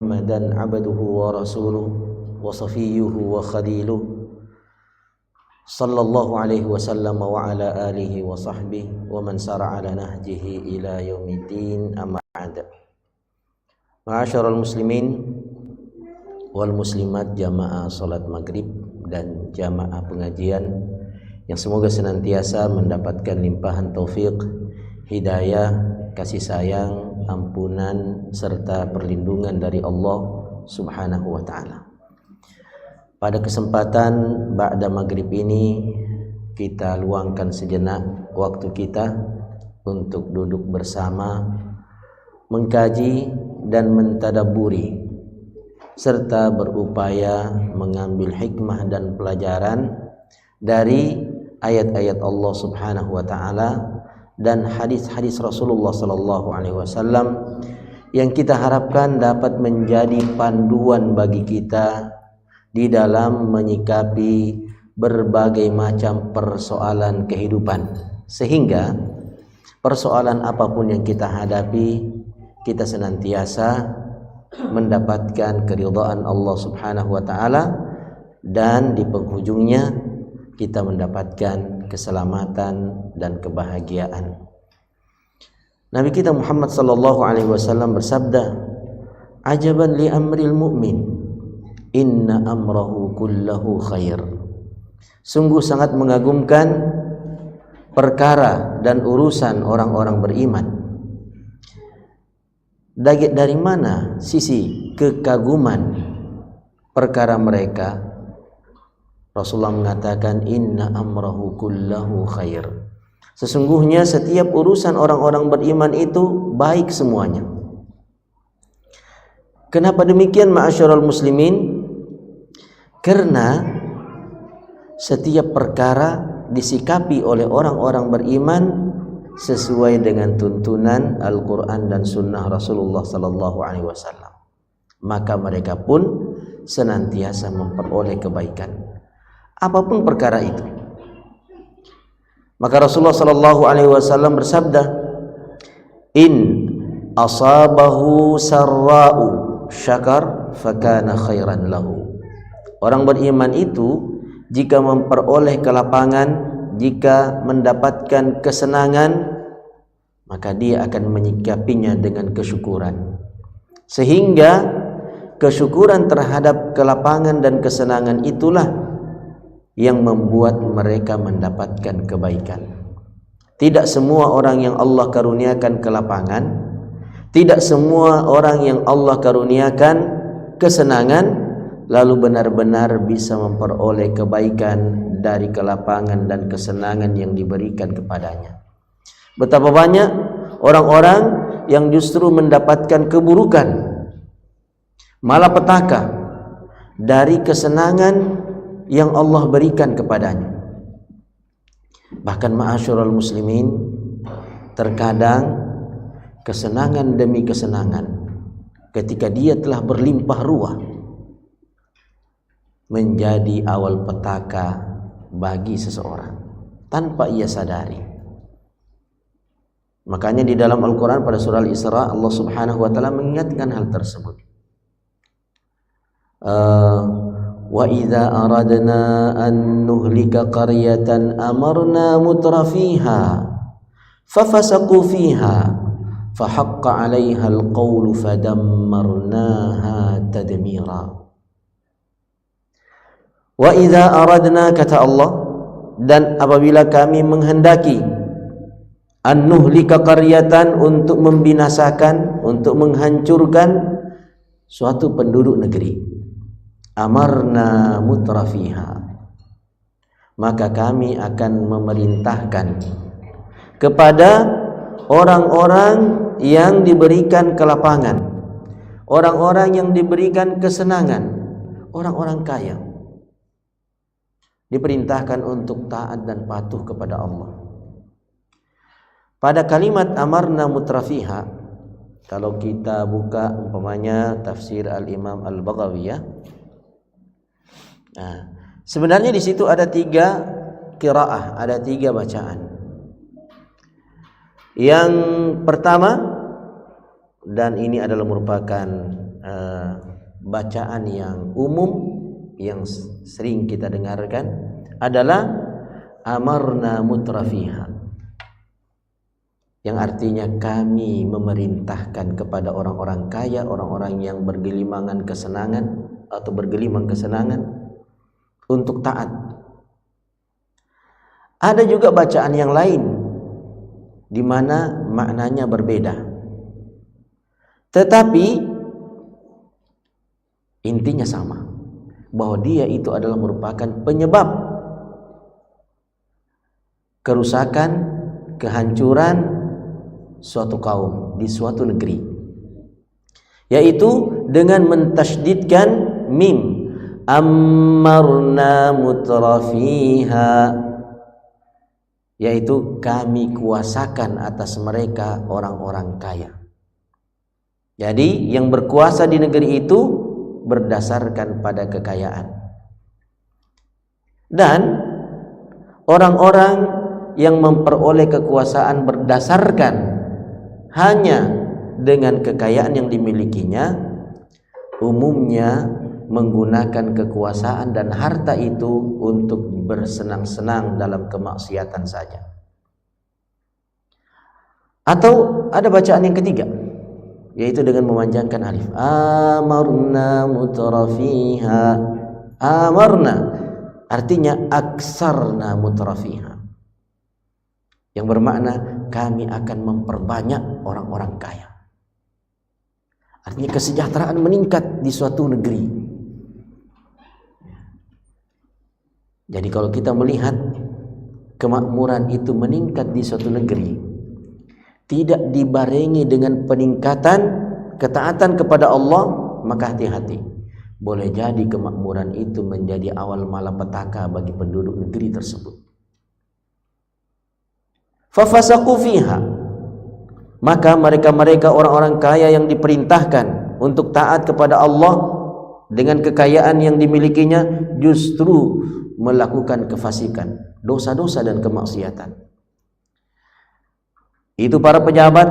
محمدًا عبده ورسوله وصفيه وخليله صلى الله عليه وسلم وعلى آله وصحبه ومن سار على نهجه إلى يوم الدين أما بعد. Ma'asyiral muslimin wal muslimat, jamaah salat maghrib dan jamaah pengajian yang semoga senantiasa mendapatkan limpahan taufik, hidayah, kasih sayang, ampunan serta perlindungan dari Allah Subhanahu wa taala. Pada kesempatan ba'da maghrib ini kita luangkan sejenak waktu kita untuk duduk bersama, mengkaji dan mentadabburi serta berupaya mengambil hikmah dan pelajaran dari ayat-ayat Allah Subhanahu wa taala dan hadis-hadis Rasulullah sallallahu alaihi wasallam yang kita harapkan dapat menjadi panduan bagi kita di dalam menyikapi berbagai macam persoalan kehidupan, sehingga persoalan apapun yang kita hadapi kita senantiasa mendapatkan keridhaan Allah Subhanahu wa taala dan di penghujungnya kita mendapatkan keselamatan dan kebahagiaan. Nabi kita Muhammad sallallahu alaihi wasallam bersabda, "Ajaban li amril mu'min, inna amrahu kullahu khair." Sungguh sangat mengagumkan perkara dan urusan orang-orang beriman. Dari mana sisi kekaguman perkara mereka? Rasulullah mengatakan, inna amrahu kullahu khair. Sesungguhnya setiap urusan orang-orang beriman itu baik semuanya. Kenapa demikian, ma'asyiral muslimin? Karena setiap perkara disikapi oleh orang-orang beriman sesuai dengan tuntunan Al-Quran dan Sunnah Rasulullah sallallahu alaihi wasallam. Maka mereka pun senantiasa memperoleh kebaikan, apapun perkara itu. Maka Rasulullah sallallahu alaihi wasallam bersabda, "In asabahu sarra'u syakar fakana khairan lahu." Orang beriman itu jika memperoleh kelapangan, jika mendapatkan kesenangan, maka dia akan menyikapinya dengan kesyukuran, sehingga kesyukuran terhadap kelapangan dan kesenangan itulah yang membuat mereka mendapatkan kebaikan. Tidak semua orang yang Allah karuniakan kelapangan, tidak semua orang yang Allah karuniakan kesenangan lalu benar-benar bisa memperoleh kebaikan dari kelapangan dan kesenangan yang diberikan kepadanya. Betapa banyak orang-orang yang justru mendapatkan keburukan, malapetaka dari kesenangan yang Allah berikan kepadanya. Bahkan ma'asyiral muslimin, terkadang kesenangan demi kesenangan ketika dia telah berlimpah ruah menjadi awal petaka bagi seseorang tanpa ia sadari. Makanya di dalam Al-Quran pada surah Al-Isra Allah Subhanahu wa ta'ala mengingatkan hal tersebut. Wa idza aradna an nuhlika qaryatan amarna mutrafiha fafasaqu fiha fahaqqa 'alaiha al-qawlu fadammarnaha tadmira. Wa idza aradna, kata Allah, dan apabila kami menghendaki an nuhlika qaryatan, untuk membinasakan, untuk menghancurkan suatu penduduk negeri, amarna mutrafiha, maka kami akan memerintahkan kepada orang-orang yang diberikan kelapangan, orang-orang yang diberikan kesenangan, orang-orang kaya, diperintahkan untuk taat dan patuh kepada Allah. Pada kalimat amarna mutrafiha, kalau kita buka umpamanya tafsir Al-Imam Al-Baghawi ya. Nah, sebenarnya di situ ada 3 qiraah, ada 3 bacaan. Yang pertama, dan ini adalah merupakan bacaan yang umum yang sering kita dengarkan adalah amarna mutrafiha, yang artinya kami memerintahkan kepada orang-orang kaya, orang-orang yang bergelimangan kesenangan atau bergelimang kesenangan untuk taat. Ada juga bacaan yang lain di mana maknanya berbeda, tetapi intinya sama, bahwa dia itu adalah merupakan penyebab kerusakan, kehancuran suatu kaum di suatu negeri, yaitu dengan mentasydidkan mim, amarna mutrafiha, yaitu kami kuasakan atas mereka orang-orang kaya. Jadi yang berkuasa di negeri itu berdasarkan pada kekayaan, dan orang-orang yang memperoleh kekuasaan berdasarkan hanya dengan kekayaan yang dimilikinya, umumnya menggunakan kekuasaan dan harta itu untuk bersenang-senang dalam kemaksiatan saja. Atau ada bacaan yang ketiga, yaitu dengan memanjangkan alif, amarna mutrafiha. Amarna artinya aksarna mutrafiha, yang bermakna kami akan memperbanyak orang-orang kaya. Artinya kesejahteraan meningkat di suatu negeri. Jadi kalau kita melihat kemakmuran itu meningkat di suatu negeri, tidak dibarengi dengan peningkatan ketaatan kepada Allah, maka hati-hati. Boleh jadi kemakmuran itu menjadi awal malapetaka bagi penduduk negeri tersebut. Fafasaqu fiha, maka mereka-mereka orang-orang kaya yang diperintahkan untuk taat kepada Allah dengan kekayaan yang dimilikinya justru melakukan kefasikan, dosa-dosa dan kemaksiatan. Itu para pejabat,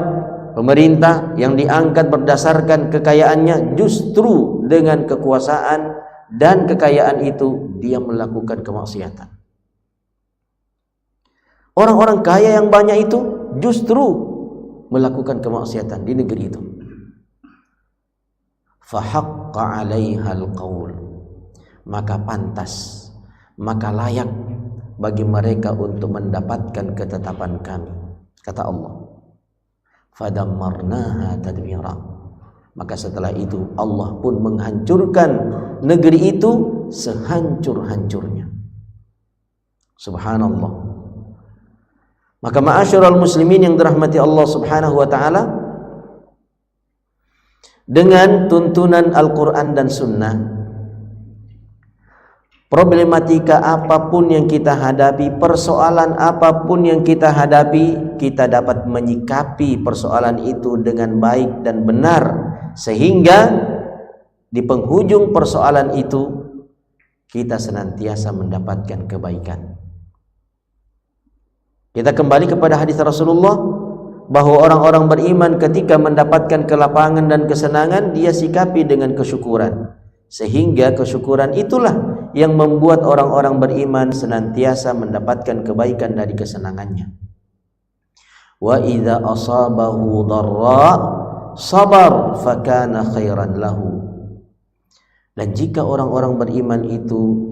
pemerintah yang diangkat berdasarkan kekayaannya, justru dengan kekuasaan dan kekayaan itu dia melakukan kemaksiatan. Orang-orang kaya yang banyak itu justru melakukan kemaksiatan di negeri itu. Fahaqqa 'alaihal qaul, maka pantas, maka layak bagi mereka untuk mendapatkan ketetapan kami. Kata Allah, fadammarnaha tadmira, maka setelah itu Allah pun menghancurkan negeri itu sehancur-hancurnya. Subhanallah. Maka ma'asyiral muslimin yang dirahmati Allah Subhanahu wa taala, dengan tuntunan Al-Qur'an dan Sunnah, problematika apapun yang kita hadapi, persoalan apapun yang kita hadapi, kita dapat menyikapi persoalan itu dengan baik dan benar, sehingga di penghujung persoalan itu kita senantiasa mendapatkan kebaikan. Kita kembali kepada hadis Rasulullah bahwa orang-orang beriman ketika mendapatkan kelapangan dan kesenangan, dia sikapi dengan kesyukuran, sehingga kesyukuran itulah yang membuat orang-orang beriman senantiasa mendapatkan kebaikan dari kesenangannya. Wa idza asabahu dharra sabar fakana khairan lahu. Dan jika orang-orang beriman itu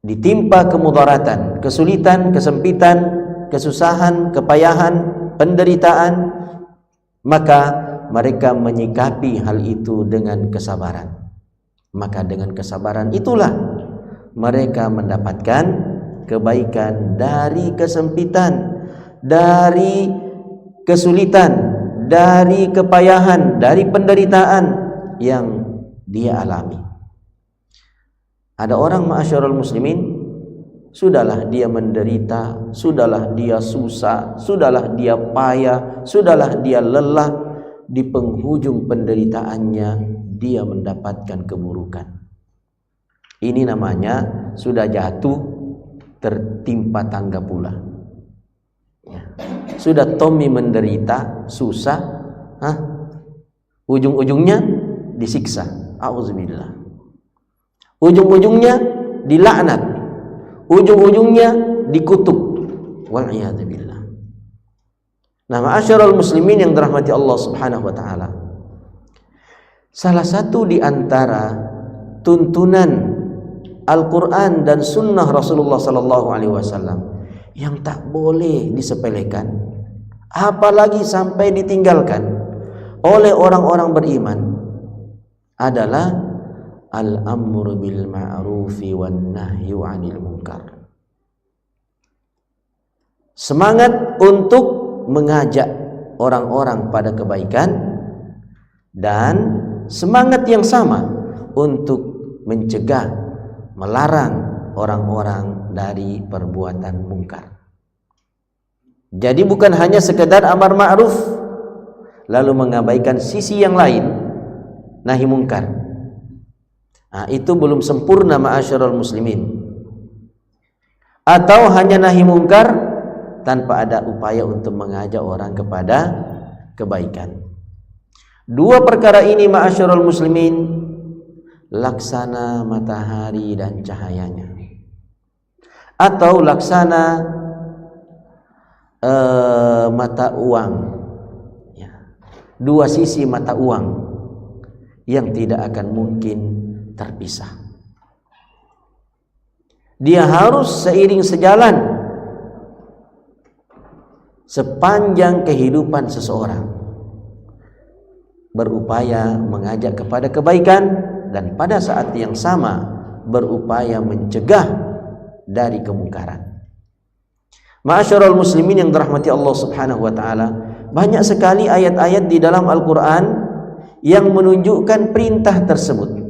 ditimpa kemudaratan, kesulitan, kesempitan, kesusahan, kepayahan, penderitaan, maka mereka menyikapi hal itu dengan kesabaran. Maka dengan kesabaran itulah mereka mendapatkan kebaikan dari kesempitan, dari kesulitan, dari kepayahan, dari penderitaan yang dia alami. Ada orang, ma'asyiral muslimin, sudahlah dia menderita, sudahlah dia susah, sudahlah dia payah, sudahlah dia lelah, di penghujung penderitaannya dia mendapatkan keburukan. Ini namanya sudah jatuh tertimpa tangga pula. Ya. Sudah Tommy menderita, susah, ujung-ujungnya disiksa. Auzubillah. Ujung-ujungnya dilaknat, ujung-ujungnya dikutuk. Wal'iyadzubillah. Nah, ma'asyiral muslimin yang dirahmati Allah Subhanahu wa taala. Salah satu di antara tuntunan Al-Qur'an dan sunnah Rasulullah sallallahu alaihi wasallam yang tak boleh disepelekan, apalagi sampai ditinggalkan oleh orang-orang beriman adalah al-amru bil ma'rufi wan nahyu 'anil munkar. Semangat untuk mengajak orang-orang pada kebaikan dan semangat yang sama untuk mencegah, melarang orang-orang dari perbuatan mungkar. Jadi bukan hanya sekedar amar ma'ruf lalu mengabaikan sisi yang lain, nahi mungkar. Nah, itu belum sempurna ma'asyiral muslimin. Atau hanya nahi mungkar tanpa ada upaya untuk mengajak orang kepada kebaikan. Dua perkara ini ma'asyiral muslimin laksana matahari dan cahayanya, atau laksana mata uang, ya. Dua sisi mata uang yang tidak akan mungkin terpisah. Dia harus seiring sejalan sepanjang kehidupan seseorang, berupaya mengajak kepada kebaikan dan pada saat yang sama berupaya mencegah dari kemungkaran. Ma'asyiral muslimin yang dirahmati Allah Subhanahu wa taala, banyak sekali ayat-ayat di dalam Al-Qur'an yang menunjukkan perintah tersebut.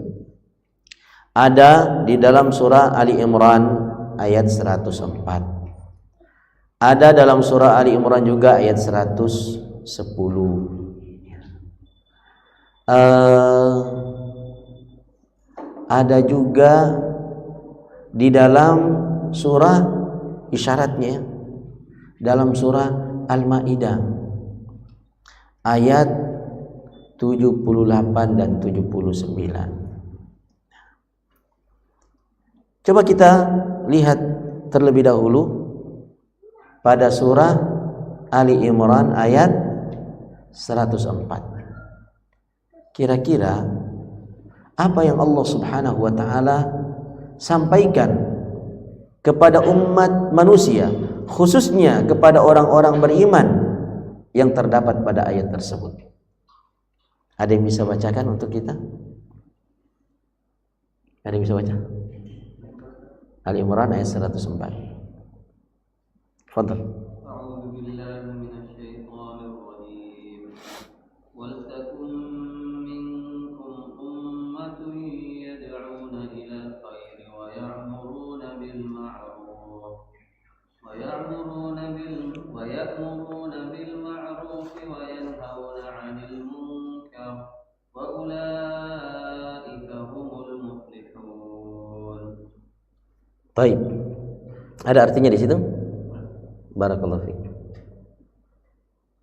Ada di dalam surah Ali Imran ayat 104. Ada dalam surah Ali Imran juga ayat 110. Ada juga di dalam surah isyaratnya dalam surah Al-Maidah ayat 78 dan 79. Coba kita lihat terlebih dahulu pada surah Ali Imran ayat 104. Kira-kira apa yang Allah Subhanahu wa taala sampaikan kepada umat manusia, khususnya kepada orang-orang beriman yang terdapat pada ayat tersebut? Ada yang bisa bacakan untuk kita? Ada yang bisa baca? Ali Imran ayat 104. Fadhal. A'udzu billahi minasyaitonir rajim. Wal takum minkum ummatun yad'una ilal khairi wa ya'muruna bil ma'ruf wa ya'muruna bil ma'ruf wa yanhauna 'anil munkar wa ulaika humul muflihun. Baik. Ada artinya di situ? Barakallahu fiik.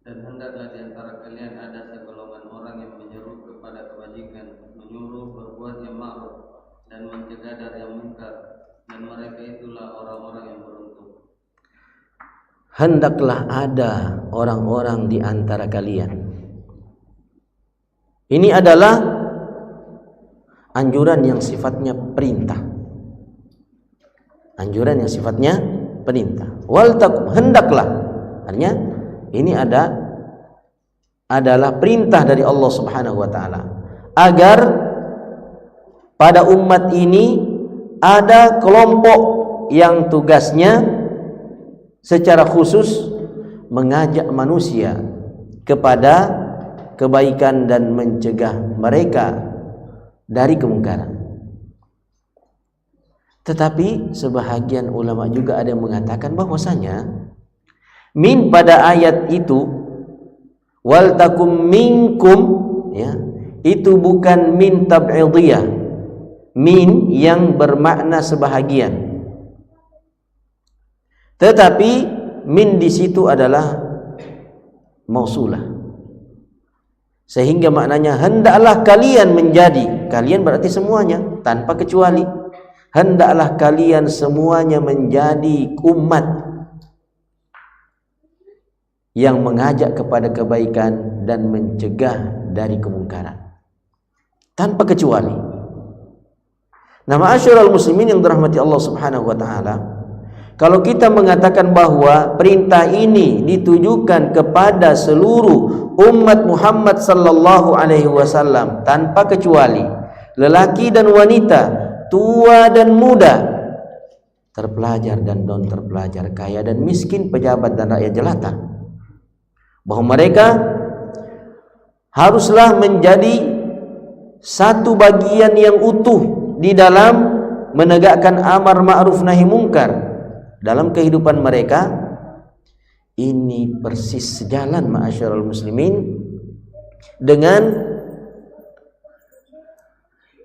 Dan hendaklah di antara kalian ada segolongan orang yang menyeru kepada kebajikan, menyuruh berbuat yang ma'ruf dan mencegah dari yang munkar, dan mereka itulah orang-orang yang beruntung. Hendaklah ada orang-orang di antara kalian. Ini adalah anjuran yang sifatnya perintah. Anjuran yang sifatnya perintah. Wal takum, hendaklah. Artinya ini adalah perintah dari Allah Subhanahu wa taala agar pada umat ini ada kelompok yang tugasnya secara khusus mengajak manusia kepada kebaikan dan mencegah mereka dari kemungkaran. Tetapi sebahagian ulama juga ada yang mengatakan bahwasanya min pada ayat itu wal takum minkum, ya, itu bukan min tab'idiyah, min yang bermakna sebahagian, tetapi min di situ adalah mausulah, Sehingga maknanya hendaklah kalian menjadi, kalian berarti semuanya tanpa kecuali, hendaklah kalian semuanya menjadi umat yang mengajak kepada kebaikan dan mencegah dari kemungkaran tanpa kecuali. Nah, ma'asyiral muslimin yang dirahmati Allah Subhanahu wa taala, kalau kita mengatakan bahwa perintah ini ditujukan kepada seluruh umat Muhammad sallallahu alaihi wasallam tanpa kecuali, lelaki dan wanita, tua dan muda, terpelajar dan non terpelajar, kaya dan miskin, pejabat dan rakyat jelata, bahwa mereka haruslah menjadi satu bagian yang utuh di dalam menegakkan amar ma'ruf nahi mungkar dalam kehidupan mereka. Ini persis sejalan ma'asyiral muslimin dengan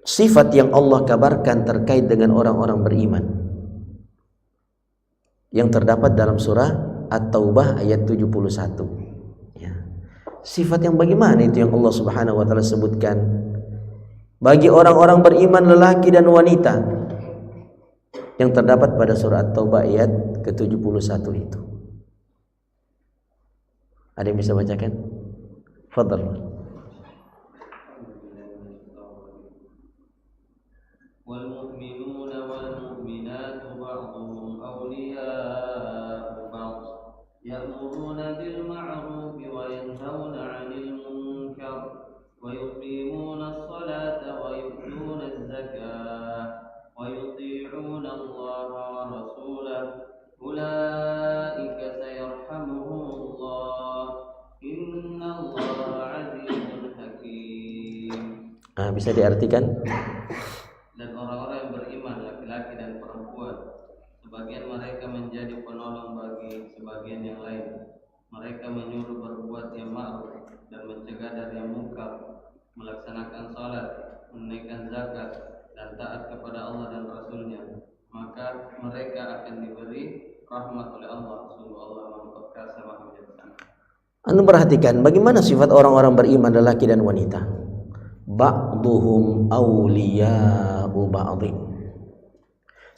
sifat yang Allah kabarkan terkait dengan orang-orang beriman yang terdapat dalam surah At-Taubah ayat 71. Ya. Sifat yang bagaimana itu yang Allah Subhanahu wa taala sebutkan bagi orang-orang beriman lelaki dan wanita yang terdapat pada surah At-Taubah ayat ke-71 itu. Ada yang bisa bacakan? Fadhal. Wal mu'minuna wal mu'minatu ba'dhum awliya'u ba'd ya'muruna bil ma'ruf wa yanhauna 'anil munkar wa yuqimuna as-salata wa yu'tuna az-zakata wa yuti'una Allah wa rasulahu ulaika sayarhamuhumullah innallaha 'azizun hakim. Bisa diartikan? Dan orang-orang yang beriman, laki-laki dan perempuan, sebagian mereka menjadi penolong bagi sebagian yang lain. Mereka menyuruh berbuat yang ma'ruf dan mencegah dari yang munkar, melaksanakan salat, menunaikan zakat, dan taat kepada Allah dan Rasulnya. Maka mereka akan diberi rahmat oleh Allah. Sungguh Allah Maha Perkasa, Maha Bijaksana. Anda perhatikan bagaimana sifat orang-orang beriman lelaki dan wanita. Ba'duhum awliya'u ba'dhin.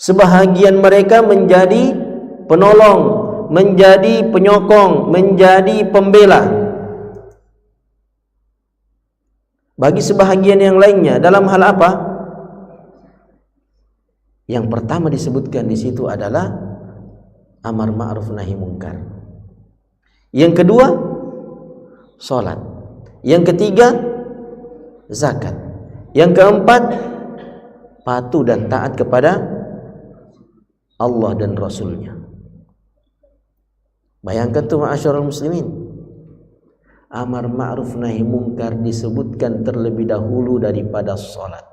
Sebahagian mereka menjadi penolong, menjadi penyokong, menjadi pembela bagi sebahagian yang lainnya. Dalam hal apa? Yang pertama disebutkan di situ adalah amar ma'ruf nahi mungkar. Yang kedua, salat. Yang ketiga, zakat. Yang keempat, patuh dan taat kepada Allah dan Rasulnya. Bayangkan tuh ma'asyiral muslimin, amar ma'ruf nahi mungkar disebutkan terlebih dahulu daripada salat,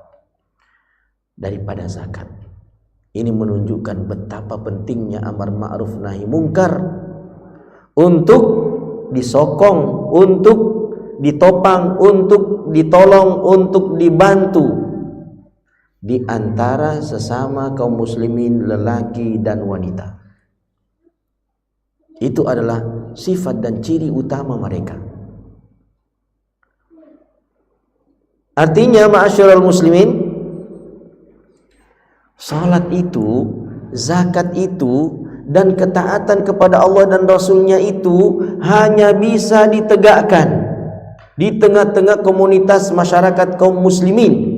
daripada zakat. Ini menunjukkan betapa pentingnya amar ma'ruf nahi mungkar untuk disokong, untuk ditopang, untuk ditolong, untuk dibantu di antara sesama kaum muslimin lelaki dan wanita. Itu adalah sifat dan ciri utama mereka. Artinya ma'asyiral muslimin, salat itu, zakat itu, dan ketaatan kepada Allah dan Rasulnya itu hanya bisa ditegakkan di tengah-tengah komunitas masyarakat kaum muslimin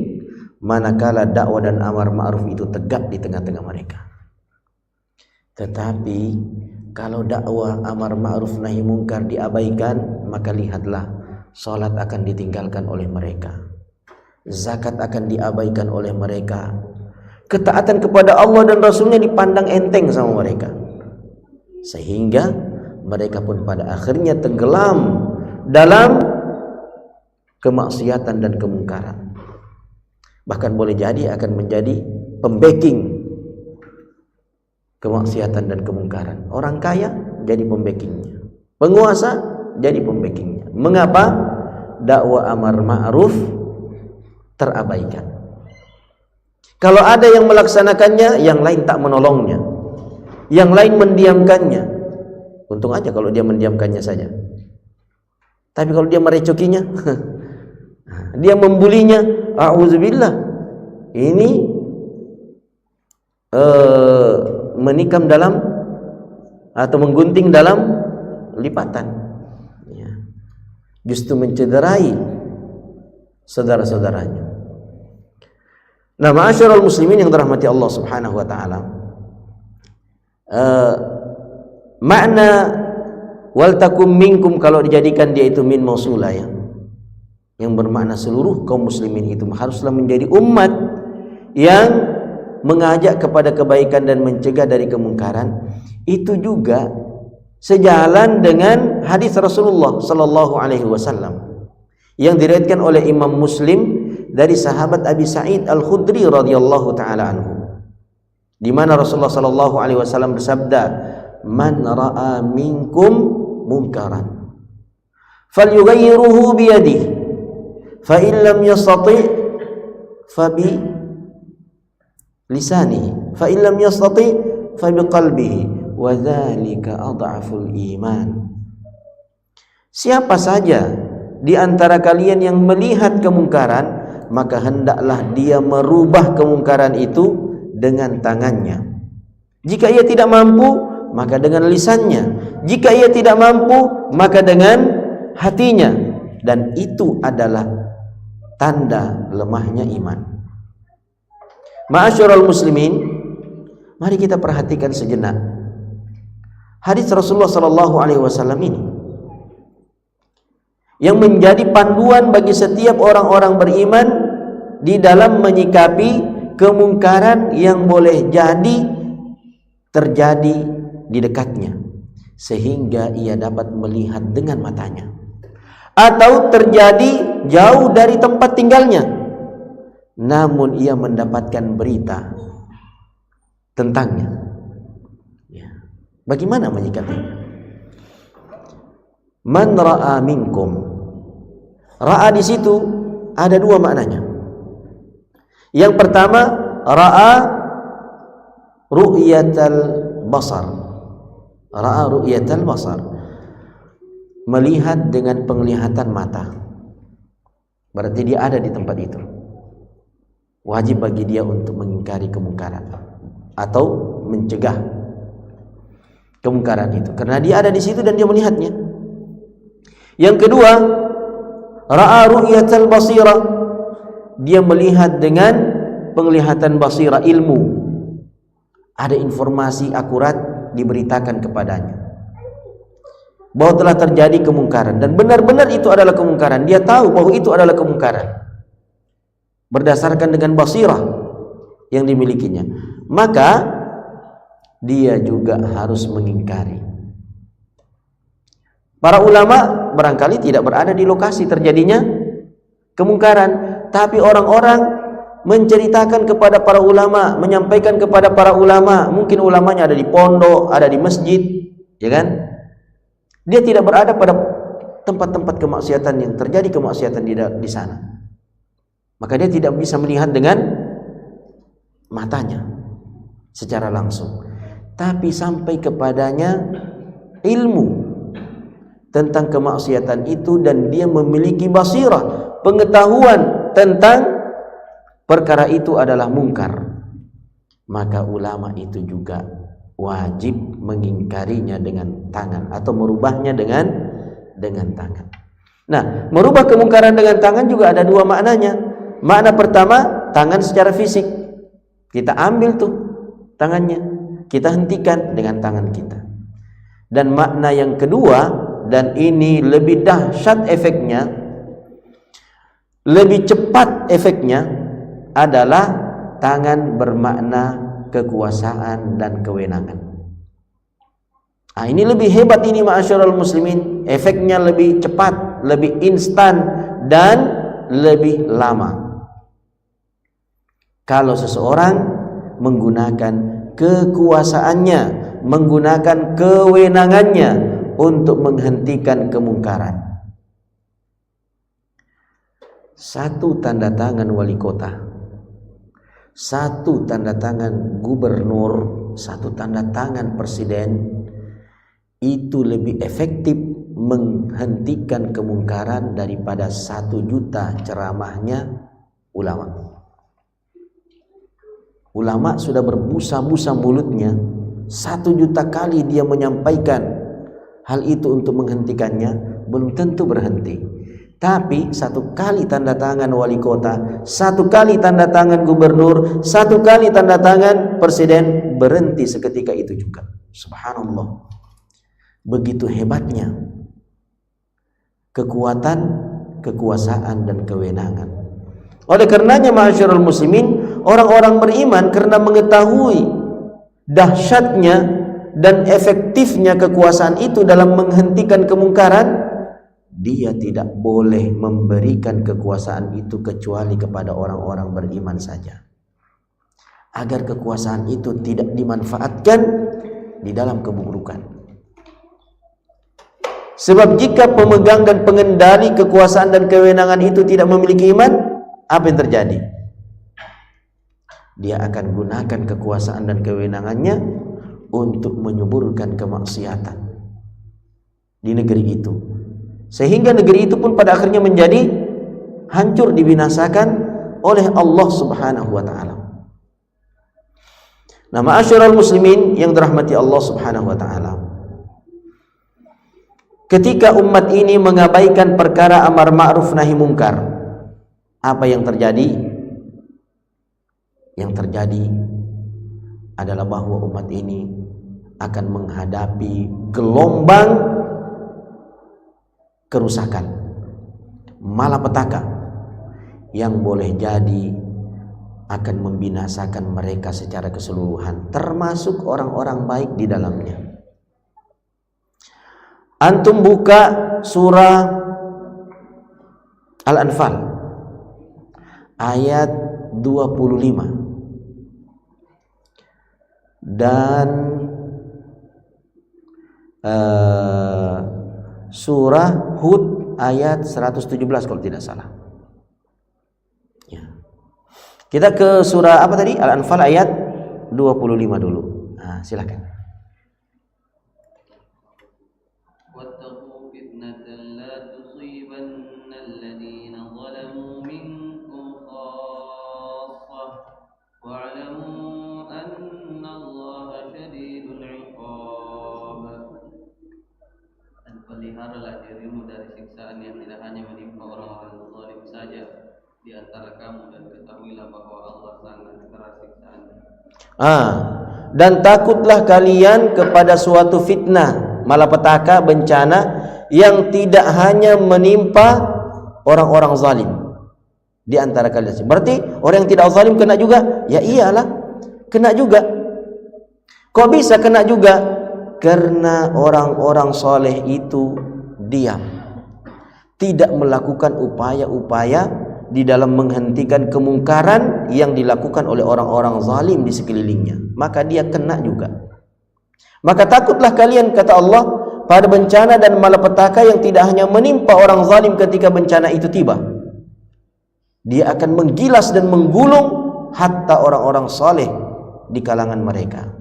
manakala dakwah dan amar ma'ruf itu tegak di tengah-tengah mereka. Tetapi kalau dakwah amar ma'ruf nahi mungkar diabaikan, maka lihatlah, salat akan ditinggalkan oleh mereka, zakat akan diabaikan oleh mereka, ketaatan kepada Allah dan Rasulnya dipandang enteng sama mereka, sehingga mereka pun pada akhirnya tenggelam dalam kemaksiatan dan kemungkaran. Bahkan boleh jadi akan menjadi pembacking kemaksiatan dan kemungkaran. Orang kaya jadi pembackingnya, penguasa jadi pembackingnya. Mengapa? Dakwah amar ma'ruf terabaikan. Kalau ada yang melaksanakannya, yang lain tak menolongnya, yang lain mendiamkannya. Untung aja kalau dia mendiamkannya saja. Tapi kalau dia merecokinya, dia membulinya, a'udzubillah, ini menikam dalam atau menggunting dalam lipatan, ya. Justru mencederai saudara-saudaranya. Nah, ma'asyiral muslimin yang dirahmati Allah Subhanahu wa taala, makna wal takum minkum kalau dijadikan dia itu min mausulah, ya, yang bermakna seluruh kaum muslimin itu haruslah menjadi umat yang mengajak kepada kebaikan dan mencegah dari kemungkaran. Itu juga sejalan dengan hadis Rasulullah sallallahu alaihi wasallam yang diriwayatkan oleh Imam Muslim dari sahabat Abi Sa'id Al-Khudri radhiyallahu taala anhu, di mana Rasulullah sallallahu alaihi wasallam bersabda, "Man ra'a minkum munkaran falyughayyirhu bi yadihi fa in lam yastati' fa bi lisanihi fa in lam yastati' fa bi qalbihi wa dzalika adhaful iman." Siapa saja di antara kalian yang melihat kemungkaran, maka hendaklah dia merubah kemungkaran itu dengan tangannya. Jika ia tidak mampu, maka dengan lisannya. Jika ia tidak mampu, maka dengan hatinya. Dan itu adalah tanda lemahnya iman. Ma'asyiral muslimin, mari kita perhatikan sejenak hadis Rasulullah sallallahu alaihi wasallam ini, yang menjadi panduan bagi setiap orang-orang beriman di dalam menyikapi kemungkaran yang boleh jadi terjadi di dekatnya, sehingga ia dapat melihat dengan matanya, atau terjadi jauh dari tempat tinggalnya, namun ia mendapatkan berita tentangnya. Ya. Bagaimana menyikapinya? Man ra'a minkum, ra'a di situ ada dua maknanya. Yang pertama, ra'a ru'yatal basar. Ra'a ru'yatal basar, melihat dengan penglihatan mata. Berarti dia ada di tempat itu. Wajib bagi dia untuk mengingkari kemungkaran atau mencegah kemungkaran itu, karena dia ada di situ dan dia melihatnya. Yang kedua, ra'a ru'yatal basira, dia melihat dengan penglihatan basira, ilmu. Ada informasi akurat diberitakan kepadanya bahwa telah terjadi kemungkaran, dan benar-benar itu adalah kemungkaran. Dia tahu bahwa itu adalah kemungkaran berdasarkan dengan basirah yang dimilikinya. Maka dia juga harus mengingkari. Para ulama barangkali tidak berada di lokasi terjadinya kemungkaran, tapi orang-orang menceritakan kepada para ulama, menyampaikan kepada para ulama. Mungkin ulamanya ada di pondok, ada di masjid, ya kan? Dia tidak berada pada tempat-tempat kemaksiatan yang terjadi kemaksiatan di sana. Maka dia tidak bisa melihat dengan matanya secara langsung, tapi sampai kepadanya ilmu tentang kemaksiatan itu, dan dia memiliki basirah, pengetahuan tentang perkara itu adalah mungkar. Maka ulama itu juga wajib mengingkarinya dengan tangan atau merubahnya dengan tangan. Nah, merubah kemungkaran dengan tangan juga ada dua maknanya. Makna pertama, tangan secara fisik. Kita ambil tuh tangannya, kita hentikan dengan tangan kita. Dan makna yang kedua, dan ini lebih dahsyat efeknya, lebih cepat efeknya, adalah tangan bermakna kekuasaan dan kewenangan. Nah, ini lebih hebat ini ma'asyiral muslimin, efeknya lebih cepat, lebih instan, dan lebih lama. Kalau seseorang menggunakan kekuasaannya, menggunakan kewenangannya untuk menghentikan kemungkaran. Satu tanda tangan wali kota, satu tanda tangan gubernur, satu tanda tangan presiden, itu lebih efektif menghentikan kemungkaran daripada 1 juta ceramahnya ulama. Ulama sudah berbusa-busa mulutnya, 1 juta kali dia menyampaikan hal itu untuk menghentikannya, belum tentu berhenti. Tapi 1 kali tanda tangan wali kota, 1 kali tanda tangan gubernur, 1 kali tanda tangan presiden, berhenti seketika itu juga. Subhanallah. Begitu hebatnya kekuatan, kekuasaan dan kewenangan. Oleh karenanya ma'asyiral muslimin, orang-orang beriman karena mengetahui dahsyatnya dan efektifnya kekuasaan itu dalam menghentikan kemungkaran, dia tidak boleh memberikan kekuasaan itu kecuali kepada orang-orang beriman saja, agar kekuasaan itu tidak dimanfaatkan di dalam keburukan. Sebab jika pemegang dan pengendali kekuasaan dan kewenangan itu tidak memiliki iman, apa yang terjadi? Dia akan gunakan kekuasaan dan kewenangannya untuk menyuburkan kemaksiatan di negeri itu, sehingga negeri itu pun pada akhirnya menjadi hancur, dibinasakan oleh Allah Subhanahu wa taala. Nah, ma'asyiral muslimin yang dirahmati Allah Subhanahu wa taala, ketika umat ini mengabaikan perkara amar ma'ruf nahi mungkar, apa yang terjadi? Yang terjadi adalah bahwa umat ini akan menghadapi gelombang kerusakan, malapetaka yang boleh jadi akan membinasakan mereka secara keseluruhan, termasuk orang-orang baik di dalamnya. Antum buka surah Al-Anfal ayat 25 dan surah Hud ayat 117 kalau tidak salah. Ya. Kita ke surah apa tadi? Al-Anfal ayat 25 dulu. Nah, silakan. Peliharalah dirimu dari siksaan yang tidak hanya menimpa orang-orang zalim saja di antara kamu, dan ketahuilah bahwa Allah sangat keras siksaannya. Dan takutlah kalian kepada suatu fitnah, malapetaka, bencana yang tidak hanya menimpa orang-orang zalim di antara kalian. Berarti orang yang tidak zalim kena juga? Ya iyalah, kena juga. Kok bisa kena juga? Karena orang-orang soleh itu diam, tidak melakukan upaya-upaya di dalam menghentikan kemungkaran yang dilakukan oleh orang-orang zalim di sekelilingnya, maka dia kena juga. Maka takutlah kalian, kata Allah, pada bencana dan malapetaka yang tidak hanya menimpa orang zalim ketika bencana itu tiba, dia akan menggilas dan menggulung hatta orang-orang soleh di kalangan mereka.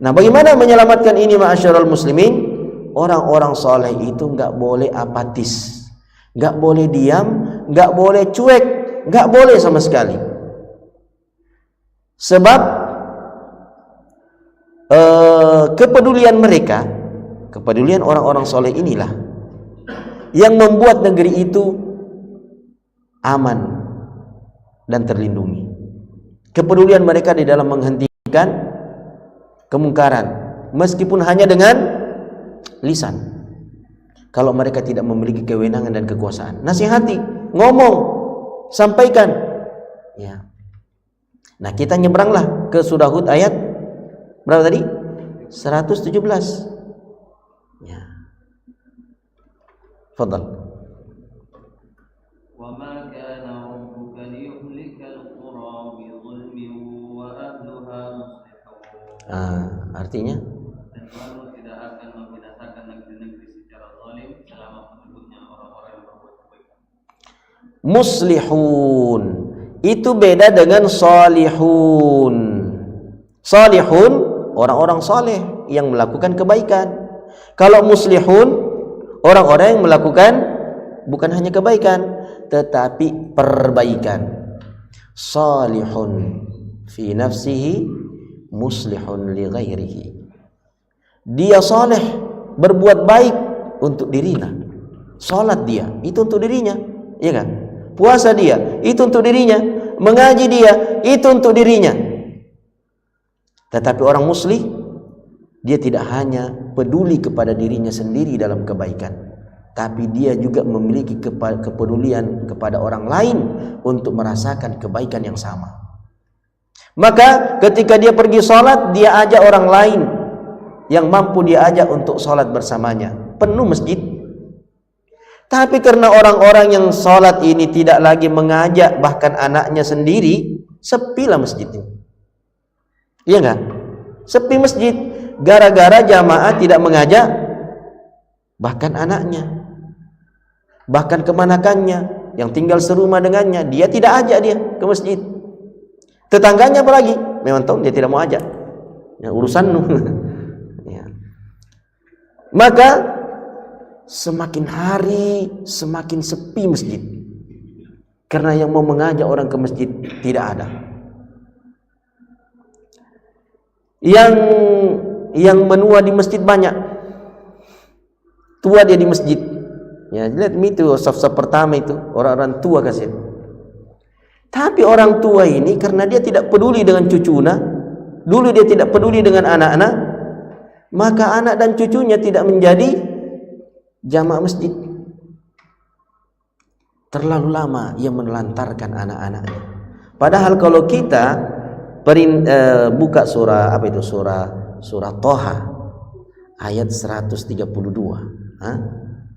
Nah, bagaimana menyelamatkan ini ma'asyiral muslimin? Orang-orang soleh itu nggak boleh apatis, nggak boleh diam, nggak boleh cuek, nggak boleh sama sekali. Sebab kepedulian mereka, kepedulian orang-orang soleh inilah yang membuat negeri itu aman dan terlindungi. Kepedulian mereka di dalam menghentikan kemungkaran, meskipun hanya dengan lisan. Kalau mereka tidak memiliki kewenangan dan kekuasaan, nasihati, ngomong, sampaikan. Ya. Nah, kita nyebranglah ke surah Hud ayat berapa tadi? 117. Ya. Fadhal. Wa ma kana rabbuka liyuhlikal qura bi dhulmin wa ahluha muslihun. Artinya? Dan Tuhanmu tidak akan membinasakan negeri-negeri secara zalim selama penduduknya orang-orang yang berbuat kebaikan. Muslihun itu beda dengan salihun. Salihun orang-orang saleh yang melakukan kebaikan. Kalau muslihun, orang-orang yang melakukan bukan hanya kebaikan tetapi perbaikan. Salihun fi nafsihi, muslihun li ghairihi. Dia saleh, berbuat baik untuk dirinya. Salat dia itu untuk dirinya, ya kan? Puasa dia itu untuk dirinya, mengaji dia itu untuk dirinya. Tetapi orang muslih, dia tidak hanya peduli kepada dirinya sendiri dalam kebaikan, tapi dia juga memiliki kepedulian kepada orang lain untuk merasakan kebaikan yang sama. Maka ketika dia pergi sholat, dia ajak orang lain yang mampu dia ajak untuk sholat bersamanya. Penuh masjid. Tapi karena orang-orang yang sholat ini tidak lagi mengajak bahkan anaknya sendiri, sepilah masjidnya. Iya enggak? Sepi masjid. Gara-gara jamaah tidak mengajak bahkan anaknya, bahkan kemanakannya yang tinggal serumah dengannya, dia tidak ajak dia ke masjid. Tetangganya apalagi, memang tahu dia tidak mau ajak, ya, urusanmu. Ya. Maka semakin hari semakin sepi masjid, karena yang mau mengajak orang ke masjid tidak ada. Yang menua di masjid banyak, tua dia di masjid. Ya, lihat itu saf-saf pertama itu orang-orang tua kasih. Tapi orang tua ini karena dia tidak peduli dengan cucunya, dulu dia tidak peduli dengan anak-anak, maka anak dan cucunya tidak menjadi jamaah masjid. Terlalu lama ia menelantarkan anak-anaknya. Padahal kalau kita buka surah apa itu, surah Toha ayat 132.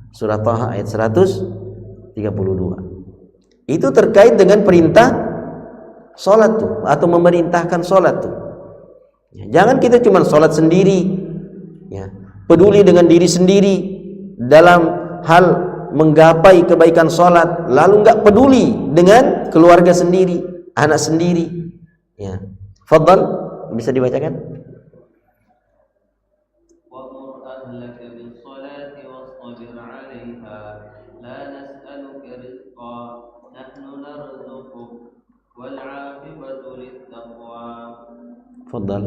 Surah Toha ayat 132. Itu terkait dengan perintah sholat tuh, atau memerintahkan sholat tuh. Ya, jangan kita cuma sholat sendiri, ya, peduli dengan diri sendiri dalam hal menggapai kebaikan sholat, lalu enggak peduli dengan keluarga sendiri, anak sendiri. Ya, fadhal, bisa dibacakan? Fadhal.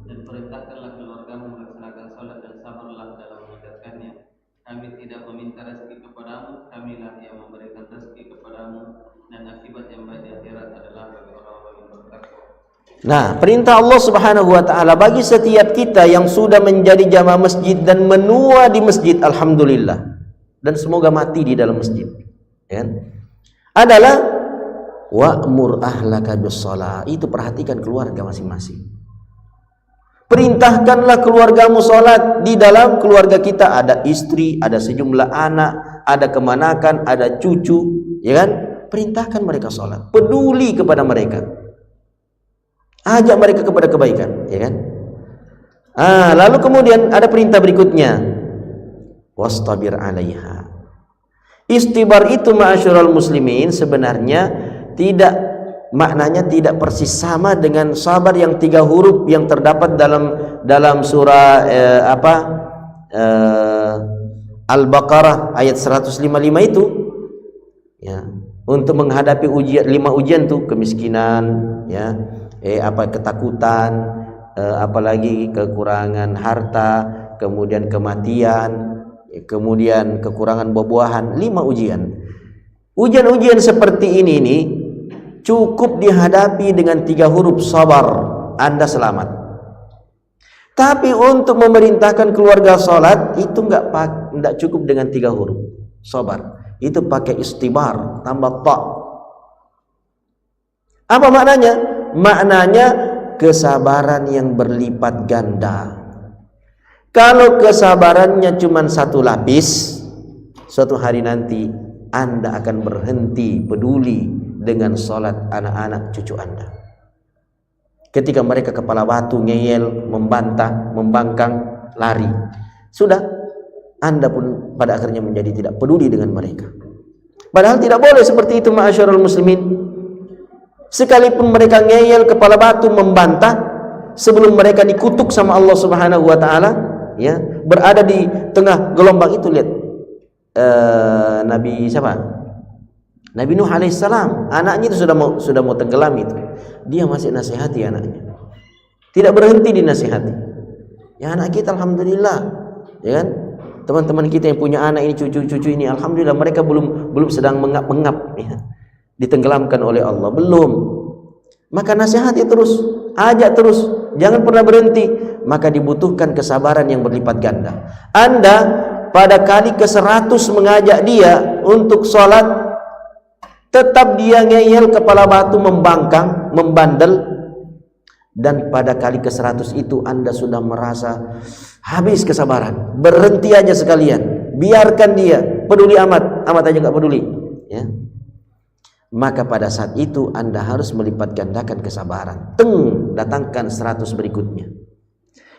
Dan perintahkanlah keluargamu melaksanakan salat dan sabarlah dalam mengerjakannya. Kami tidak meminta rezeki kepadamu, kamilah yang memberikan rezeki kepadamu, dan akibat yang baik di akhirat adalah bagi orang-orang yang bertakwa. Nah, perintah Allah Subhanahu wa taala bagi setiap kita yang sudah menjadi jamaah masjid dan menua di masjid, alhamdulillah, dan semoga mati di dalam masjid, ya, adalah wa'mur ahlaka bis-shalah. Itu perhatikan keluarga masing-masing. Perintahkanlah keluargamu sholat. Di dalam keluarga kita ada istri, ada sejumlah anak, ada kemanakan, ada cucu, ya kan? Perintahkan mereka sholat, peduli kepada mereka, ajak mereka kepada kebaikan, ya kan? Lalu kemudian ada perintah berikutnya, wastabir 'alaiha. Istibar itu ma'asyiral muslimin sebenarnya maknanya tidak persis sama dengan sabar yang 3 huruf yang terdapat dalam surah Al-Baqarah ayat 155 itu, ya, untuk menghadapi 5 ujian tuh, kemiskinan, ya, ketakutan, apalagi kekurangan harta, kemudian kematian, kemudian kekurangan buah-buahan, 5 ujian. Ujian-ujian seperti ini cukup dihadapi dengan 3 huruf sabar, Anda selamat. Tapi untuk memerintahkan keluarga sholat itu enggak cukup dengan 3 huruf sabar. Itu pakai istibar tambah ta. Apa maknanya? Maknanya kesabaran yang berlipat ganda. Kalau kesabarannya cuma 1 lapis, suatu hari nanti Anda akan berhenti peduli dengan sholat anak-anak cucu Anda. Ketika mereka kepala batu, ngeyel, membantah, membangkang, lari, sudah, Anda pun pada akhirnya menjadi tidak peduli dengan mereka. Padahal tidak boleh seperti itu, ma'asyiral muslimin. Sekalipun mereka ngeyel, kepala batu, membantah, sebelum mereka dikutuk sama Allah Subhanahu wa taala, ya, berada di tengah gelombang itu. Lihat Nabi siapa? Nabi Nuh alaihissalam, anaknya itu sudah mau tenggelam itu. Dia masih nasihati anaknya. Tidak berhenti dinasihati. Ya anak kita alhamdulillah, ya kan? Teman-teman kita yang punya anak ini, cucu-cucu ini, alhamdulillah mereka belum sedang mengap-mengap, ya, ditenggelamkan oleh Allah, belum. Maka nasihati terus, ajak terus, jangan pernah berhenti. Maka dibutuhkan kesabaran yang berlipat ganda. Anda pada kali ke-100 mengajak dia untuk sholat, tetap dia ngeyel, kepala batu, membangkang, membandel, dan pada kali ke-100 itu Anda sudah merasa habis kesabaran, berhenti aja sekalian, biarkan dia, peduli amat aja nggak peduli, ya. Maka pada saat itu Anda harus melipat gandakan kesabaran. Datangkan 100 berikutnya.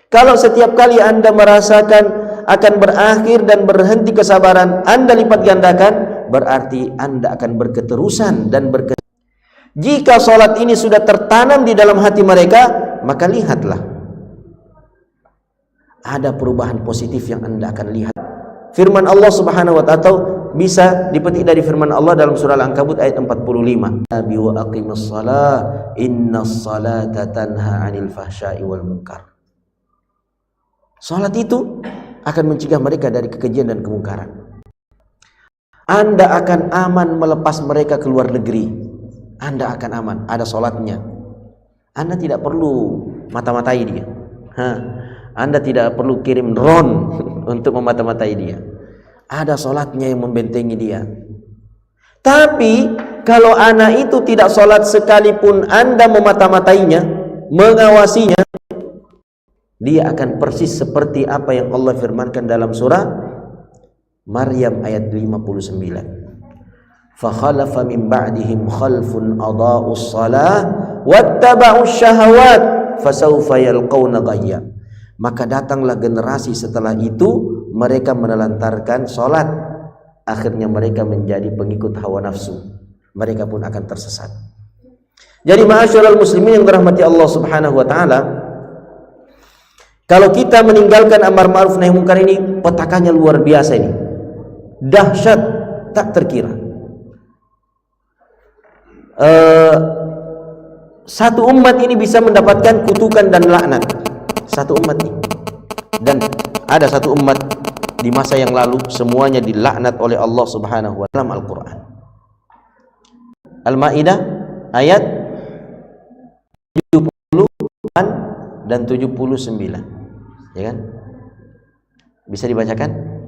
Kalau setiap kali Anda merasakan akan berakhir dan berhenti kesabaran, Anda lipat gandakan, berarti Anda akan berketerusan dan Jika sholat ini sudah tertanam di dalam hati mereka, maka lihatlah, ada perubahan positif yang Anda akan lihat. Firman Allah Subhanahu wa ta'ala, atau bisa dipetik dari firman Allah dalam surah Al-Ankabut ayat 45. Nabi wa aqimus shalah innas salata tanha 'anil fahsya'i wal munkar. Salat itu akan mencegah mereka dari kekejian dan kemungkaran. Anda akan aman melepas mereka ke luar negeri. Anda akan aman, ada salatnya. Anda tidak perlu mata-matai dia. Anda tidak perlu kirim drone untuk memata-matai dia. Ada salatnya yang membentengi dia. Tapi kalau anak itu tidak salat sekalipun Anda memata-matainya, mengawasinya, dia akan persis seperti apa yang Allah firmankan dalam surah Maryam ayat 59. فَخَلَفَ مِنْ بَعْدِهِمْ خَلْفٌ أَضَاءُوا الصَّلَاةَ وَاتَّبَعُوا الشَّهَوَاتِ فَسَوْفَ يَلْقَوْنَ غَيًّا. Maka datanglah generasi setelah itu, mereka menelantarkan salat, akhirnya mereka menjadi pengikut hawa nafsu, mereka pun akan tersesat. Jadi ma'asyiral muslimin yang dirahmati Allah Subhanahu wa taala, kalau kita meninggalkan amar ma'ruf nahi munkar ini, petakannya luar biasa ini, dahsyat tak terkira. Satu umat ini bisa mendapatkan kutukan dan laknat, satu umat ini. Dan ada satu umat di masa yang lalu semuanya dilaknat oleh Allah Subhanahu wa taala dalam Al-Qur'an. Al-Maidah ayat 78 dan 79, ya kan? Bisa dibacakan?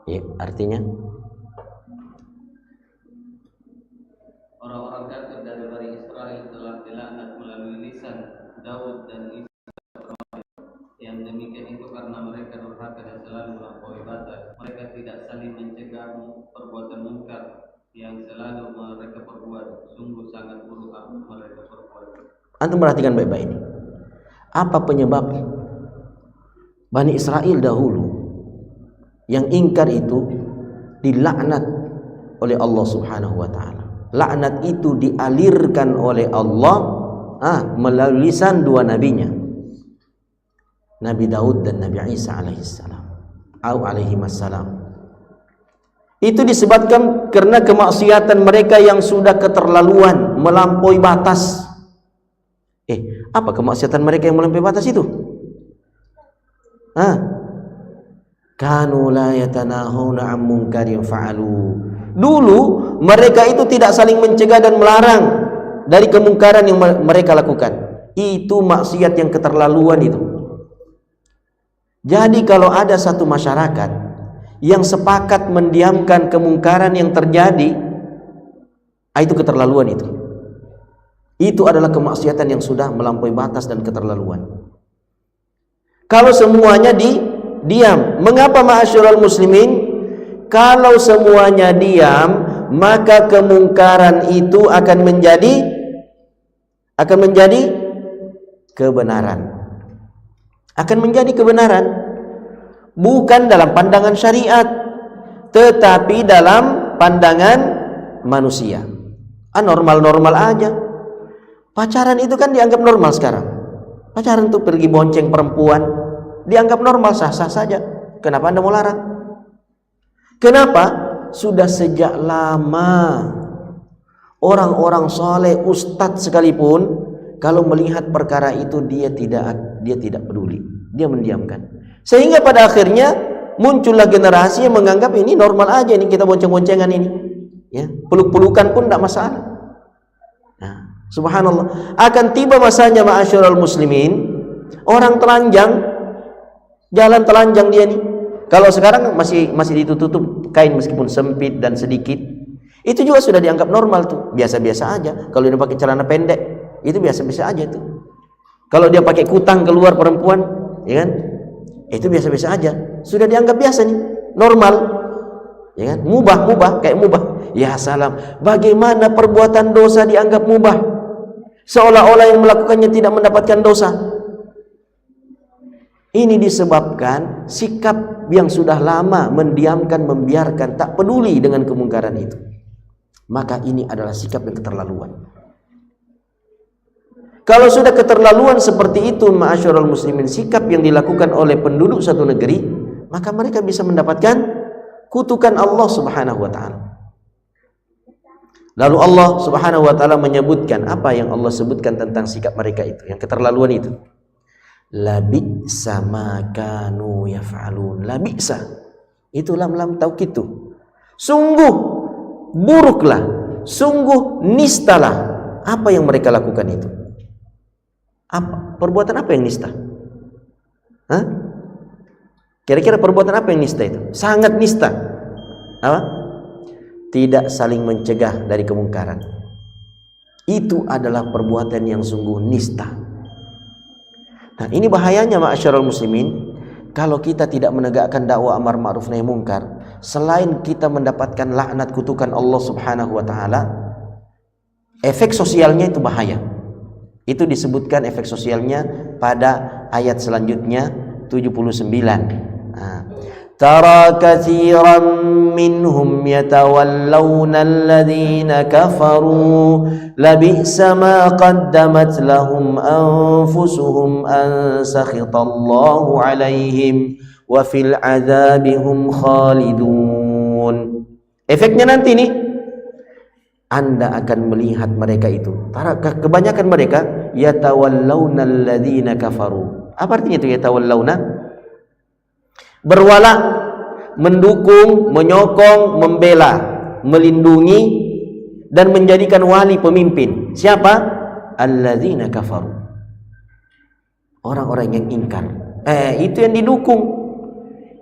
Ya, artinya orang-orang kafir dari Bani Israel telah dilaknat melalui lisan Daud dan Isa. Yang demikian itu karena mereka durhaka dan selalu melampaui batas. Mereka tidak saling mencegah perbuatan munkar yang selalu mereka perbuat. Sungguh sangat buruk mereka perbuat. Antum perhatikan baik-baik ini. Apa penyebab Bani Israel dahulu yang ingkar itu dilaknat oleh Allah Subhanahu wa taala? Laknat itu dialirkan oleh Allah melalui lisan dua nabinya, Nabi Daud dan Nabi Isa alaihissalam. Itu disebabkan karena kemaksiatan mereka yang sudah keterlaluan, melampaui batas. Apa kemaksiatan mereka yang melampaui batas itu? Kanu la yatanahuna 'an munkarin fa'alu. Dulu mereka itu tidak saling mencegah dan melarang dari kemungkaran yang mereka lakukan. Itu maksiat yang keterlaluan itu. Jadi kalau ada satu masyarakat yang sepakat mendiamkan kemungkaran yang terjadi, itu keterlaluan itu. Itu adalah kemaksiatan yang sudah melampaui batas dan keterlaluan. Kalau semuanya diam, mengapa ma'asyiral muslimin? Kalau semuanya diam, maka kemungkaran itu akan menjadi kebenaran. Akan menjadi kebenaran. Bukan dalam pandangan syariat, tetapi dalam pandangan manusia. Normal-normal aja. Pacaran itu kan dianggap normal sekarang. Pacaran tuh pergi bonceng perempuan dianggap normal, sah-sah saja. Kenapa Anda mau larang? Kenapa? Sudah sejak lama orang-orang soleh, ustadz sekalipun, kalau melihat perkara itu dia tidak peduli, dia mendiamkan. Sehingga pada akhirnya muncullah generasi yang menganggap ini normal aja, ini kita bonceng-boncengan ini, ya, peluk-pelukan pun tidak masalah. Nah, subhanallah, akan tiba masanya ma'asyiral muslimin, orang telanjang, jalan telanjang dia nih. Kalau sekarang masih ditutup kain meskipun sempit dan sedikit, itu juga sudah dianggap normal tuh, biasa-biasa aja. Kalau dia pakai celana pendek, itu biasa-biasa aja tuh. Kalau dia pakai kutang keluar perempuan, ya kan, itu biasa-biasa aja, sudah dianggap biasa nih, normal, ya kan, mubah, kayak mubah. Ya salam, bagaimana perbuatan dosa dianggap mubah? Seolah-olah yang melakukannya tidak mendapatkan dosa. Ini disebabkan sikap yang sudah lama mendiamkan, membiarkan, tak peduli dengan kemungkaran itu. Maka ini adalah sikap yang keterlaluan. Kalau sudah keterlaluan seperti itu, ma'asyiral muslimin, sikap yang dilakukan oleh penduduk satu negeri, maka mereka bisa mendapatkan kutukan Allah Subhanahu wa taala. Lalu Allah Subhanahu wa taala menyebutkan apa yang Allah sebutkan tentang sikap mereka itu, yang keterlaluan itu. Labi'sa ma kanu yaf'alun. Labi'sa itu lam taukid itu. Sungguh buruklah, sungguh nistalah apa yang mereka lakukan itu. Apa? Perbuatan apa yang nista? Hah? Kira-kira perbuatan apa yang nista itu? Sangat nista. Apa? Tidak saling mencegah dari kemungkaran. Itu adalah perbuatan yang sungguh nista. Nah, ini bahayanya ma'asyiral muslimin, kalau kita tidak menegakkan dakwah amar ma'ruf nahi munkar, selain kita mendapatkan laknat kutukan Allah Subhanahu wa taala, efek sosialnya itu bahaya. Itu disebutkan efek sosialnya pada ayat selanjutnya 79. Tara katsiran minhum yatawallawna alladhina kafaru labi'sa ma qaddamat lahum anfusuhum an sakhitallahu alaihim wa fil adzabi hum khalidun. Efeknya nanti nih, Anda akan melihat mereka itu, kebanyakan mereka yatawallawna alladhina kafaru. Apa artinya itu yatawallawna? Berwala, mendukung, menyokong, membela, melindungi dan menjadikan wali pemimpin. Siapa? Alladzina kafaru. Orang-orang yang ingkar. Itu yang didukung,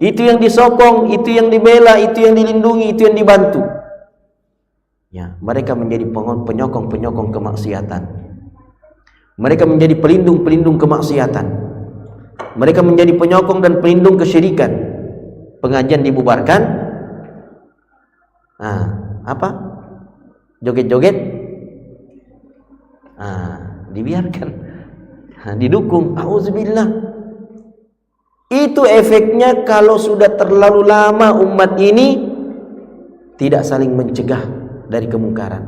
itu yang disokong, itu yang dibela, itu yang dilindungi, itu yang dibantu. Ya, mereka menjadi penyokong-penyokong kemaksiatan. Mereka menjadi pelindung-pelindung kemaksiatan. Mereka menjadi penyokong dan pelindung kesyirikan. Pengajian dibubarkan, apa? Joget-joget, dibiarkan, didukung. Auzubillah. Itu efeknya kalau sudah terlalu lama umat ini tidak saling mencegah dari kemungkaran.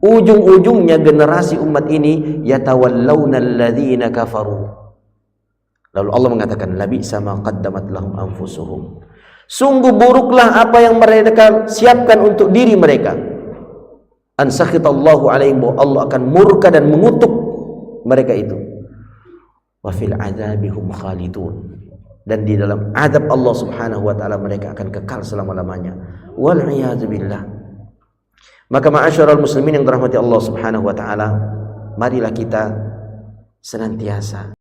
Ujung-ujungnya generasi umat ini yatawallawna alladzina kafaru. Lalu Allah mengatakan labi'sa ma qaddamat lahum anfusuhum. Sungguh buruklah apa yang mereka siapkan untuk diri mereka. An sakhitallahu alaihim, Allah akan murka dan mengutuk mereka itu. Wa fil adzabi hum khalidun. Dan di dalam azab Allah Subhanahu wa taala mereka akan kekal selama-lamanya. Wal iyad billah. Maka ma'asyiral muslimin yang dirahmati Allah Subhanahu wa taala, marilah kita senantiasa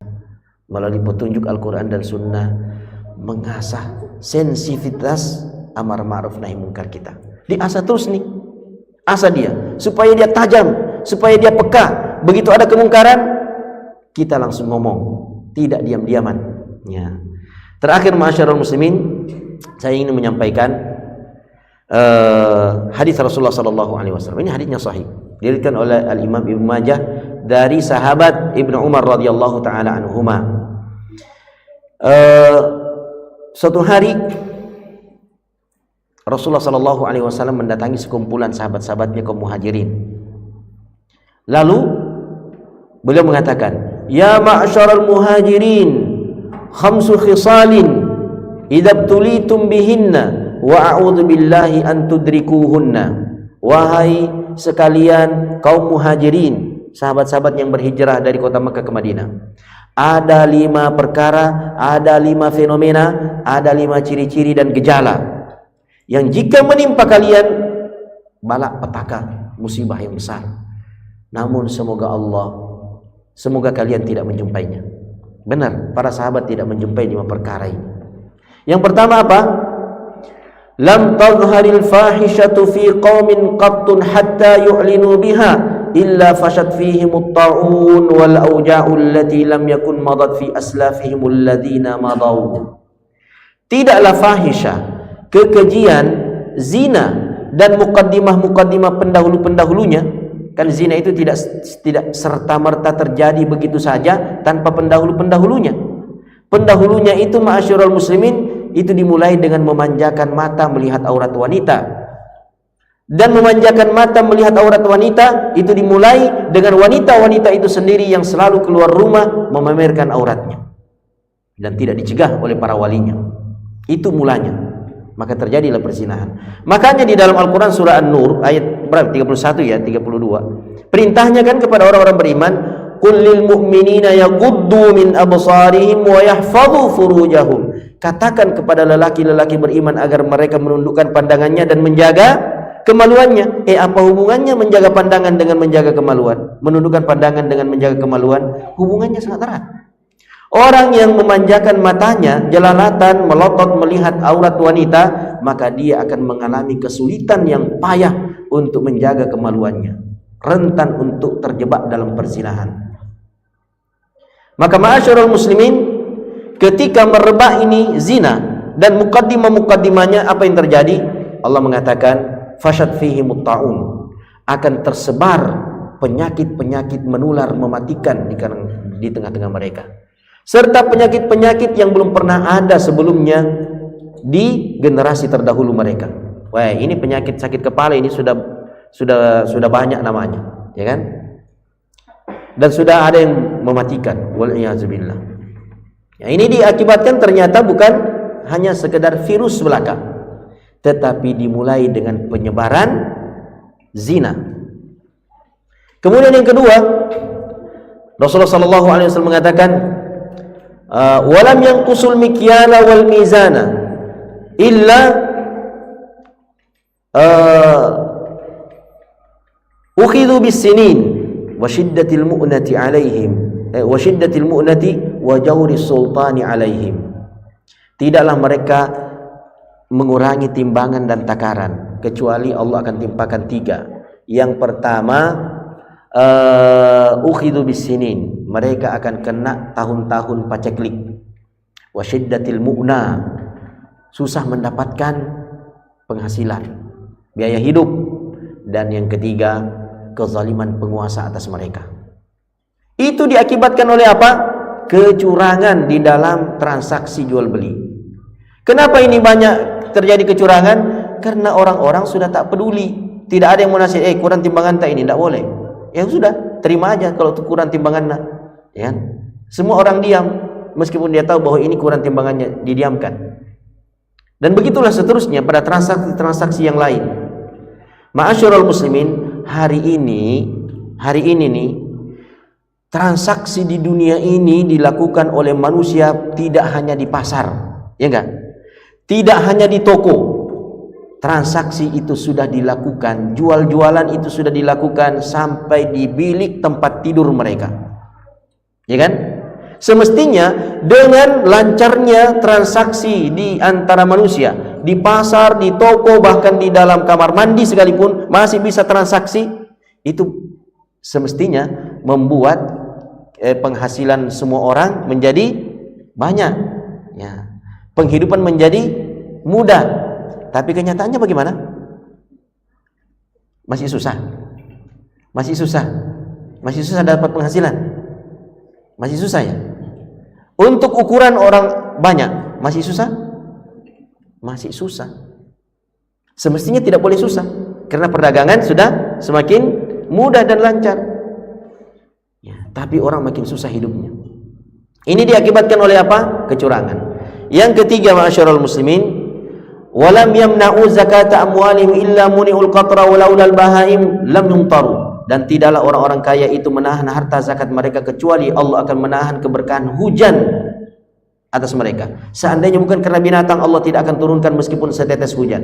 melalui petunjuk Al-Quran dan Sunnah mengasah sensitivitas amar ma'ruf nahi munkar kita. Diasah terus nih, asah dia supaya dia tajam, supaya dia peka, begitu ada kemungkaran, kita langsung ngomong, tidak diam-diaman. Ya. Terakhir, ma'asyiral muslimin, saya ingin menyampaikan hadis Rasulullah sallallahu alaihi wasallam. Ini hadisnya sahih, diriwayatkan oleh Al-Imam Ibnu Majah dari sahabat Ibnu Umar radhiyallahu taala anhuma. Suatu hari Rasulullah sallallahu alaihi wasallam mendatangi sekumpulan sahabat-sahabatnya kaum Muhajirin. Lalu beliau mengatakan, "Ya ma'syaral muhajirin, khamsu khisalin idza tulitum bihinna wa a'udzu billahi an tudrikuhunna." Wahai sekalian kaum Muhajirin, sahabat-sahabat yang berhijrah dari kota Makkah ke Madinah, ada 5 perkara, ada 5 fenomena, ada 5 ciri-ciri dan gejala yang jika menimpa kalian, balak petaka, musibah yang besar. Namun semoga kalian tidak menjumpainya. Benar, para sahabat tidak menjumpai 5 perkara ini. Yang pertama apa? Lam tadhharil fahishatu fi qaumin qattun hatta yu'linu biha illa fashat fihim at-ta'un wal awja'u allati lam yakun madat fi aslafihim alladhina madaw. Tidaklah fahisyah, kekejian, zina dan mukaddimah-mukaddimah pendahulu-pendahulunya. Kan zina itu tidak serta-merta terjadi begitu saja tanpa pendahulu-pendahulunya. Pendahulunya itu, ma'asyiral muslimin, itu dimulai dengan memanjakan mata melihat aurat wanita. Dan memanjakan mata melihat aurat wanita itu dimulai dengan wanita-wanita itu sendiri yang selalu keluar rumah memamerkan auratnya dan tidak dicegah oleh para walinya. Itu mulanya. Maka terjadilah perzinahan. Makanya di dalam Al-Quran surah An-Nur ayat berapa? 31 ya, 32. Perintahnya kan kepada orang-orang beriman, "Qul lil mu'minina yaghuddu min absarihim wa yahfadhu furujahum." Katakan kepada lelaki-lelaki beriman agar mereka menundukkan pandangannya dan menjaga kemaluannya. Apa hubungannya menjaga pandangan dengan menjaga kemaluan? Menundukkan pandangan dengan menjaga kemaluan, hubungannya sangat erat. Orang yang memanjakan matanya, jelalatan, melotot melihat aurat wanita, maka dia akan mengalami kesulitan yang payah untuk menjaga kemaluannya, rentan untuk terjebak dalam perzinahan. Maka ma'asyiral muslimin, ketika merebak ini zina dan mukaddimah-mukaddimahnya, apa yang terjadi? Allah mengatakan, "Fashat fihimut ta'un." Akan tersebar penyakit-penyakit menular mematikan di tengah-tengah mereka. Serta penyakit-penyakit yang belum pernah ada sebelumnya di generasi terdahulu mereka. Wah, ini penyakit sakit kepala ini sudah banyak namanya, ya kan? Dan sudah ada yang mematikan. Wal'iyazubillah. Ya, ini diakibatkan ternyata bukan hanya sekedar virus belaka, tetapi dimulai dengan penyebaran zina. Kemudian yang kedua, Rasulullah sallallahu alaihi wasallam mengatakan, walam yanqusul mikyala wal mizana illa ukhidhu bis sinin wa shiddatil mu'nati alaihim wa shiddatil mu'nati wa jawri sultani alaihim. Tidaklah mereka mengurangi timbangan dan takaran kecuali Allah akan timpakan 3. Yang pertama, ukhidhu bis sinin, mereka akan kena tahun-tahun paceklik. Wa syiddatil mu'na, susah mendapatkan penghasilan, biaya hidup. Dan yang ketiga, kezaliman penguasa atas mereka. Itu diakibatkan oleh apa? Kecurangan di dalam transaksi jual beli. Kenapa ini banyak terjadi kecurangan? Karena orang-orang sudah tak peduli. Tidak ada yang menasihat, kurang timbangan tak ini, tidak boleh. Ya sudah, terima aja kalau kurang timbangannya, ya. Semua orang diam meskipun dia tahu bahwa ini kurang timbangannya, didiamkan. Dan begitulah seterusnya pada transaksi-transaksi yang lain. Ma'asyiral muslimin, hari ini nih, transaksi di dunia ini dilakukan oleh manusia tidak hanya di pasar, ya enggak? Tidak hanya di toko. Transaksi itu sudah dilakukan, jual-jualan itu sudah dilakukan sampai di bilik tempat tidur mereka, ya kan? Semestinya dengan lancarnya transaksi di antara manusia, di pasar, di toko, bahkan di dalam kamar mandi sekalipun masih bisa transaksi, itu semestinya membuat penghasilan semua orang menjadi banyak, ya. Penghidupan menjadi mudah. Tapi kenyataannya bagaimana? Masih susah. Masih susah. Masih susah dapat penghasilan. Masih susah ya. Untuk ukuran orang banyak, masih susah? Masih susah. Semestinya tidak boleh susah, karena perdagangan sudah semakin mudah dan lancar. Ya, tapi orang makin susah hidupnya. Ini diakibatkan oleh apa? Kecurangan. Yang ketiga, ma'asyiral muslimin, walam yamna'u zakata amwalihim illa muni'ul qatra walaulal bahaim lam yumtaru. Dan tidaklah orang-orang kaya itu menahan harta zakat mereka kecuali Allah akan menahan keberkahan hujan atas mereka. Seandainya bukan karena binatang, Allah tidak akan turunkan meskipun setetes hujan.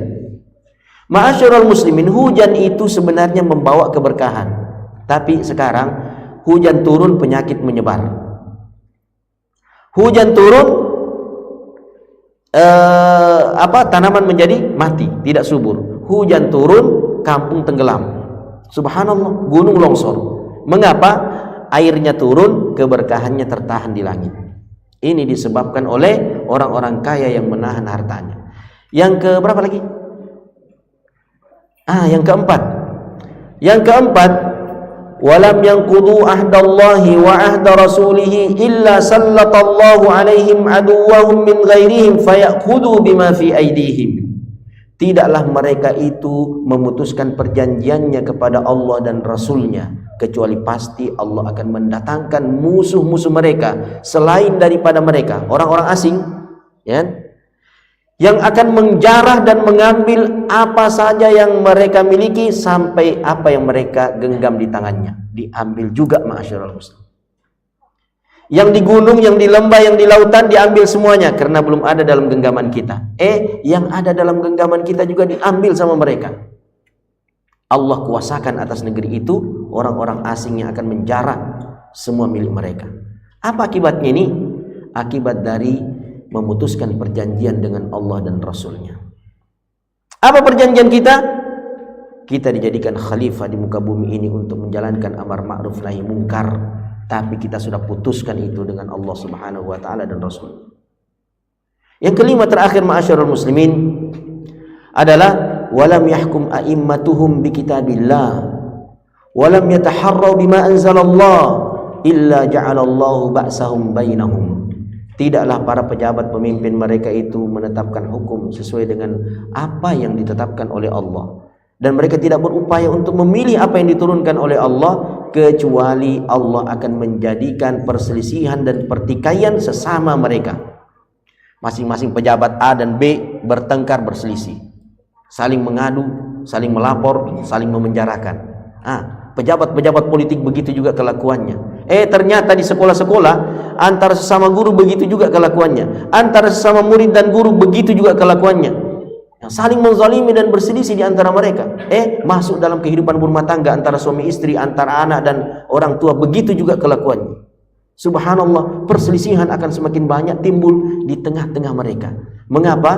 Ma'asyiral muslimin, hujan itu sebenarnya membawa keberkahan. Tapi sekarang hujan turun, penyakit menyebar. Hujan turun, tanaman menjadi mati, tidak subur. Hujan turun, kampung tenggelam. Subhanallah, gunung longsor. Mengapa? Airnya turun, keberkahannya tertahan di langit. Ini disebabkan oleh orang-orang kaya yang menahan hartanya. Yang ke berapa lagi? Yang keempat, walam yanqudu ahdallahi wa ahda rasulih illa sallatallahu alaihim aduwwahum min ghairihim fayakhudhu bima fi aydihim. Tidaklah mereka itu memutuskan perjanjiannya kepada Allah dan Rasulnya, kecuali pasti Allah akan mendatangkan musuh-musuh mereka selain daripada mereka, orang-orang asing, ya, yang akan menjarah dan mengambil apa saja yang mereka miliki, sampai apa yang mereka genggam di tangannya diambil juga, ma'asyiral muslim. Yang di gunung, yang di lembah, yang di lautan diambil semuanya karena belum ada dalam genggaman kita. Yang ada dalam genggaman kita juga diambil sama mereka. Allah kuasakan atas negeri itu orang-orang asing yang akan menjarah semua milik mereka. Apa akibatnya ini? Akibat dari memutuskan perjanjian dengan Allah dan Rasulnya. Apa perjanjian kita? Kita dijadikan khalifah di muka bumi ini untuk menjalankan amar ma'ruf nahi mungkar, tapi kita sudah putuskan itu dengan Allah Subhanahu wa taala dan Rasul. Yang kelima terakhir, ma'asyiral muslimin, adalah walam yahkum a'immatuhum bi kitabillah walam yataharraw bima anzalallah illa ja'alallahu ba'sahum bainahum. Tidaklah para pejabat pemimpin mereka itu menetapkan hukum sesuai dengan apa yang ditetapkan oleh Allah, dan mereka tidak berupaya untuk memilih apa yang diturunkan oleh Allah, kecuali Allah akan menjadikan perselisihan dan pertikaian sesama mereka. Masing-masing pejabat A dan B bertengkar, berselisih, saling mengadu, saling melapor, saling memenjarakan. Pejabat-pejabat politik begitu juga kelakuannya. Ternyata di sekolah-sekolah antara sesama guru begitu juga kelakuannya, antara sesama murid dan guru begitu juga kelakuannya, saling menzalimi dan berselisih di antara mereka. Masuk dalam kehidupan rumah tangga antara suami istri, antara anak dan orang tua, begitu juga kelakuannya. Subhanallah, perselisihan akan semakin banyak timbul di tengah-tengah mereka. Mengapa?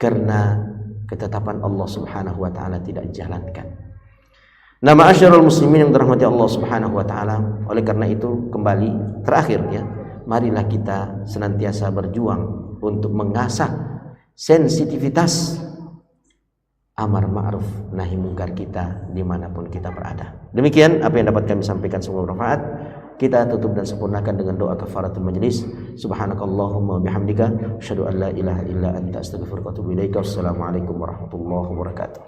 Karena ketetapan Allah Subhanahu wa taala tidak dijalankan. Nah, ma'asyiral muslimin yang dirahmati Allah Subhanahu wa taala, oleh karena itu kembali terakhir ya, marilah kita senantiasa berjuang untuk mengasah sensitivitas amar ma'ruf nahi mungkar kita dimanapun kita berada. Demikian apa yang dapat kami sampaikan, semoga bermanfaat. Kita tutup dan sempurnakan dengan doa kafaratul majlis. Subhanakallahumma bihamdika asyhadu an la ilaha illa anta astaghfiruka wa atubu ilaika. Wassalamualaikum warahmatullahi wabarakatuh.